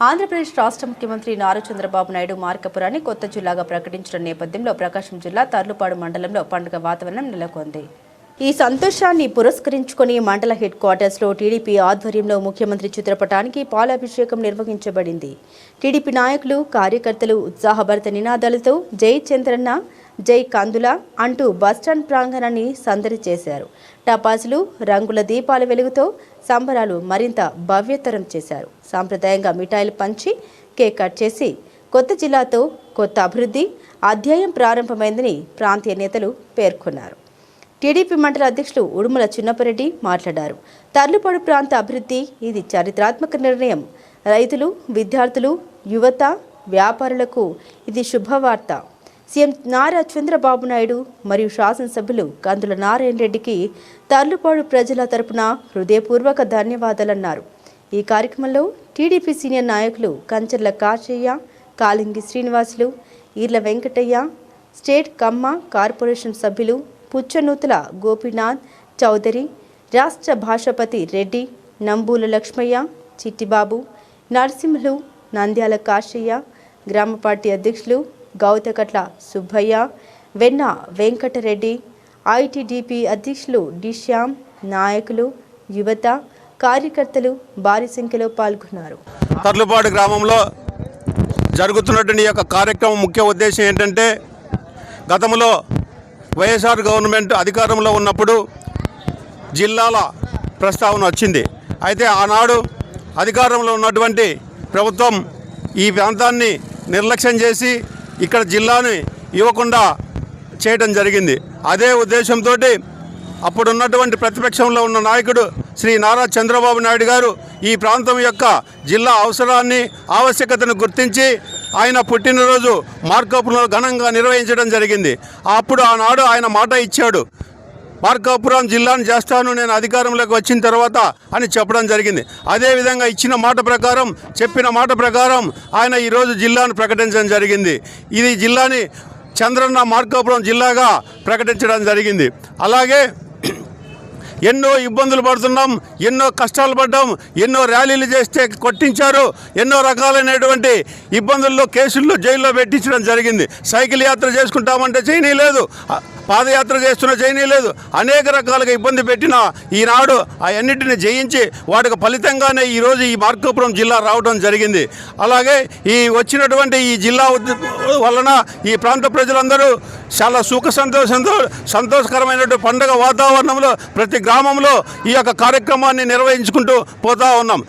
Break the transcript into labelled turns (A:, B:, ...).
A: ఆంధ్రప్రదేశ్ రాష్ట్ర ముఖ్యమంత్రి నారా చంద్రబాబు నాయుడు మార్కాపురాన్ని కొత్త జిల్లాగా ప్రకటించిన నేపథ్యంలో ప్రకాశం జిల్లా తర్లుపాడు మండలంలో పండుగ వాతావరణం నెలకొంది. ఈ సంతోషాన్ని పురస్కరించుకుని మండల హెడ్ క్వార్టర్స్లో టీడీపీ ఆధ్వర్యంలో ముఖ్యమంత్రి చిత్రపటానికి పాలాభిషేకం నిర్వహించబడింది. టీడీపీ నాయకులు, కార్యకర్తలు ఉత్సాహభరిత నినాదాలతో జై చంద్రన్న, జై కందుల అంటూ బస్టాండ్ ప్రాంగణాన్ని సందడి చేశారు. టపాసులు, రంగుల దీపాల వెలుగుతో సంబరాలు మరింత భవ్యతరం చేశారు. సాంప్రదాయంగా మిఠాయిలు పంచి కేక్ కట్ చేసి కొత్త జిల్లాతో కొత్త అభివృద్ధి అధ్యాయం ప్రారంభమైందని ప్రాంతీయ నేతలు పేర్కొన్నారు. టీడీపీ మండల అధ్యక్షులు ఉడుమల చిన్నపరెడ్డి మాట్లాడారు. తర్లుపాడు ప్రాంత అభివృద్ధి ఇది చారిత్రాత్మక నిర్ణయం. రైతులు, విద్యార్థులు, యువత, వ్యాపారులకు ఇది శుభవార్త. సీఎం నారా చంద్రబాబు నాయుడు మరియు శాసనసభ్యులు కందుల నారాయణ రెడ్డికి తర్లుపాడు ప్రజల తరపున హృదయపూర్వక ధన్యవాదాలన్నారు. ఈ కార్యక్రమంలో టీడీపీ సీనియర్ నాయకులు కంచర్ల కాశయ్య, కాలింగి శ్రీనివాసులు, ఈర్ల వెంకటయ్య, స్టేట్ కమ్మ కార్పొరేషన్ సభ్యులు పుచ్చనూతుల గోపీనాథ్ చౌదరి, రాష్ట్ర భాషపతి రెడ్డి, నంబూల లక్ష్మయ్య, చిట్టిబాబు, నరసింహులు, నంద్యాల కాశయ్య, గ్రామ పార్టీ అధ్యక్షులు గౌతకట్ల సుబ్బయ్య, వెన్న వెంకటరెడ్డి, ఐటీడీపీ అధ్యక్షులు డిశ్యామ్, నాయకులు, యువత, కార్యకర్తలు భారీ సంఖ్యలో పాల్గొన్నారు.
B: తర్లుపాడు గ్రామంలో జరుగుతున్నటువంటి యొక్క కార్యక్రమం ముఖ్య ఉద్దేశం ఏంటంటే, గతంలో వైఎస్ఆర్ గవర్నమెంట్ అధికారంలో ఉన్నప్పుడు జిల్లాల ప్రస్తావన వచ్చింది. అయితే ఆనాడు అధికారంలో ఉన్నటువంటి ప్రభుత్వం ఈ ప్రాంతాన్ని నిర్లక్ష్యం చేసి ఇక్కడ జిల్లాని ఇవ్వకుండా చేయడం జరిగింది. అదే ఉద్దేశంతో అప్పుడున్నటువంటి ప్రతిపక్షంలో ఉన్న నాయకుడు శ్రీ నారా చంద్రబాబు నాయుడు గారు ఈ ప్రాంతం యొక్క జిల్లా అవసరాన్ని, ఆవశ్యకతను గుర్తించి ఆయన పుట్టినరోజు మార్కాపురంలో ఘనంగా నిర్వహించడం జరిగింది. అప్పుడు ఆనాడు ఆయన మాట ఇచ్చాడు, మార్కాపురం జిల్లాను చేస్తాను నేను అధికారంలోకి వచ్చిన తర్వాత అని చెప్పడం జరిగింది. అదేవిధంగా ఇచ్చిన మాట ప్రకారం, చెప్పిన మాట ప్రకారం ఆయన ఈరోజు జిల్లాను ప్రకటించడం జరిగింది. ఇది జిల్లాని చంద్రన్న మార్కాపురం జిల్లాగా ప్రకటించడం జరిగింది. అలాగే ఎన్నో ఇబ్బందులు పడుతున్నాం, ఎన్నో కష్టాలు పడ్డాం, ఎన్నో ర్యాలీలు చేస్తే కొట్టించారు, ఎన్నో రకాలైనటువంటి ఇబ్బందుల్లో, కేసుల్లో, జైల్లో పెట్టించడం జరిగింది. సైకిల్ యాత్ర చేసుకుంటామంటే చేయనీయలేదు, పాదయాత్ర చేస్తున్న చేయనీయలేదు, అనేక రకాలుగా ఇబ్బంది పెట్టిన ఈనాడు అవన్నిటిని జయించి వాటికి ఫలితంగానే ఈరోజు ఈ మార్కాపురం జిల్లా రావడం జరిగింది. అలాగే ఈ వచ్చినటువంటి ఈ జిల్లా వలన ఈ ప్రాంత ప్రజలందరూ చాలా సంతోషకరమైనటువంటి పండుగ వాతావరణంలో ప్రతి గ్రామంలో ఈ యొక్క కార్యక్రమాన్ని నిర్వహించుకుంటూ పోతా ఉన్నాం.